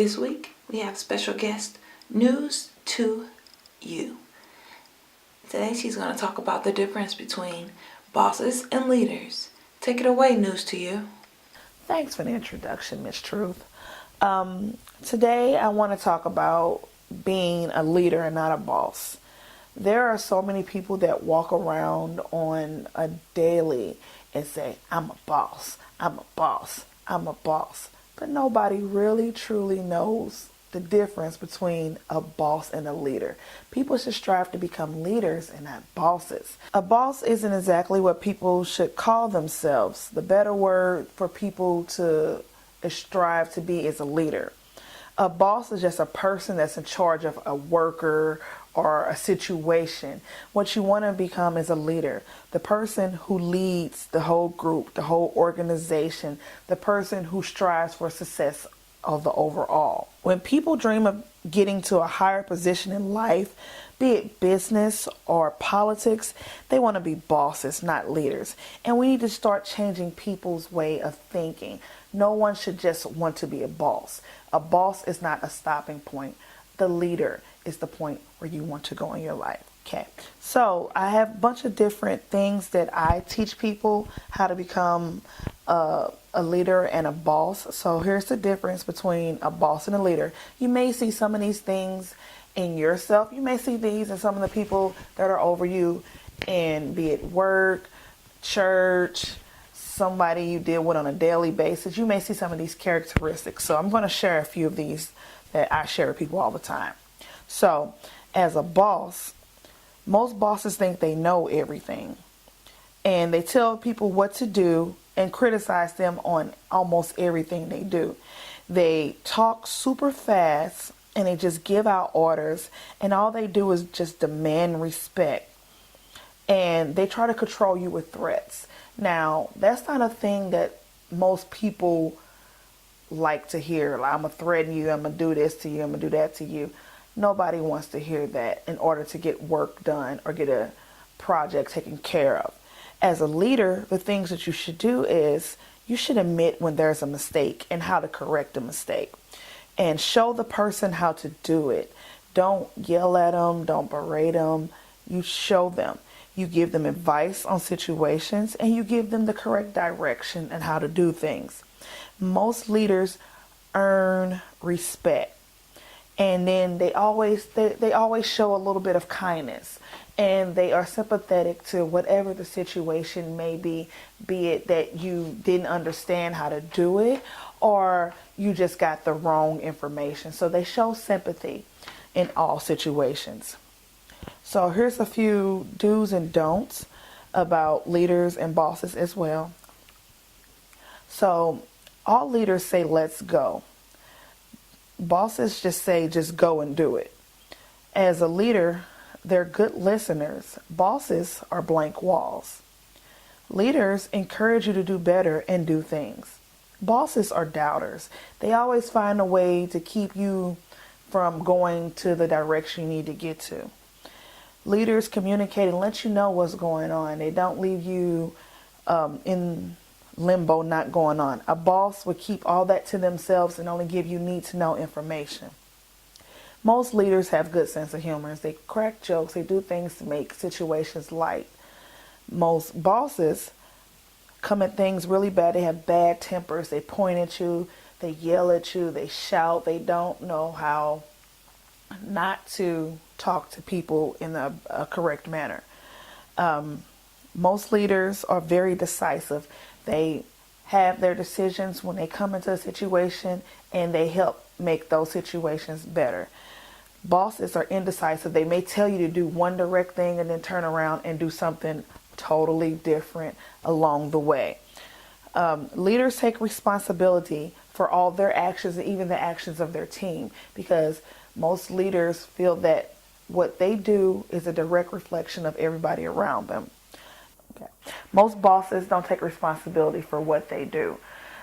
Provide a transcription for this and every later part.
This week we have special guest News to You. Today she's going to talk about the difference between bosses and leaders. Take it away, News to You. Thanks for the introduction, Miss Truth. Today I want to talk about being a leader and not a boss. There are so many people that walk around on a daily and say, I'm a boss, I'm a boss, I'm a boss. But nobody really truly knows the difference between a boss and a leader. People should strive to become leaders and not bosses. A boss isn't exactly what people should call themselves. The better word for people to strive to be is a leader. A boss is just a person that's in charge of a worker or a situation. What you want to become is a leader. The person who leads the whole group, the whole organization, the person who strives for success of the overall. When people dream of getting to a higher position in life, be it business or politics, they want to be bosses, not leaders. And we need to start changing people's way of thinking. No one should just want to be a boss. A boss is not a stopping point. The leader is the point where you want to go in your life. Okay, so I have a bunch of different things that I teach people how to become a leader and a boss. So here's the difference between a boss and a leader. You may see some of these things in yourself. You may see these in some of the people that are over you, and be it work, church, somebody you deal with on a daily basis. You may see some of these characteristics. So I'm going to share a few of these that I share with people all the time. So as a boss, most bosses think they know everything, and they tell people what to do and criticize them on almost everything they do. They talk super fast and they just give out orders, and all they do is just demand respect, and they try to control you with threats. Now, that's not a thing that most people like to hear. Like, I'm going to threaten you, I'm going to do this to you, I'm going to do that to you. Nobody wants to hear that in order to get work done or get a project taken care of. As a leader, the things that you should do is you should admit when there's a mistake and how to correct a mistake, and show the person how to do it. Don't yell at them, don't berate them. You show them. You give them advice on situations, and you give them the correct direction and how to do things. Most leaders earn respect, and then they always show a little bit of kindness, and they are sympathetic to whatever the situation may be it that you didn't understand how to do it, or you just got the wrong information. So they show sympathy in all situations. So here's a few do's and don'ts about leaders and bosses as well. So all leaders say, let's go. Bosses just say, just go and do it. As a leader, they're good listeners. Bosses are blank walls. Leaders encourage you to do better and do things. Bosses are doubters. They always find a way to keep you from going to the direction you need to get to. Leaders communicate and let you know what's going on. They don't leave you in limbo, not going on. A boss would keep all that to themselves and only give you need-to-know information. Most leaders have good sense of humor. They crack jokes. They do things to make situations light. Most bosses come at things really bad. They have bad tempers. They point at you. They yell at you. They shout. They don't know how not to talk to people in a correct manner. Most leaders are very decisive. They have their decisions when they come into a situation, and they help make those situations better. Bosses are indecisive. They may tell you to do one direct thing and then turn around and do something totally different along the way. Leaders take responsibility for all their actions and even the actions of their team, because most leaders feel that what they do is a direct reflection of everybody around them. Okay. Most bosses don't take responsibility for what they do.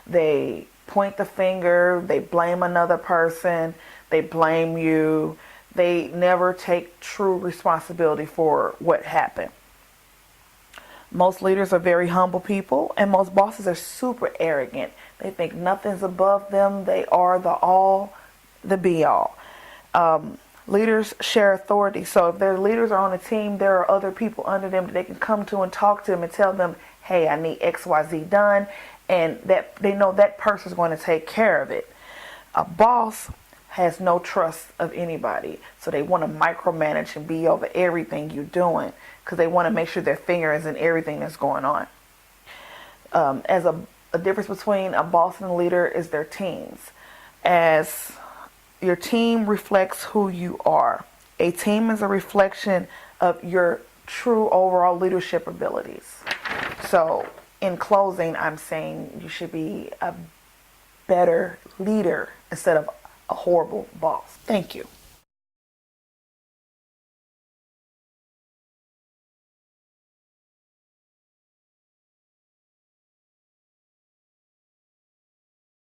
They point the finger, they blame another person, they blame you. They never take true responsibility for what happened. Most leaders are very humble people, and most bosses are super arrogant. They think nothing's above them. They are the all, the be all. Leaders share authority. So if their leaders are on a team, there are other people under them that they can come to and talk to them and tell them, hey, I need XYZ done. And that they know that person is going to take care of it. A boss has no trust of anybody. So they want to micromanage and be over everything you're doing because they want to make sure their finger is in everything that's going on. As a difference between a boss and a leader is their teams. As your team reflects who you are. A team is a reflection of your true overall leadership abilities. So in closing, I'm saying you should be a better leader instead of a horrible boss. Thank you.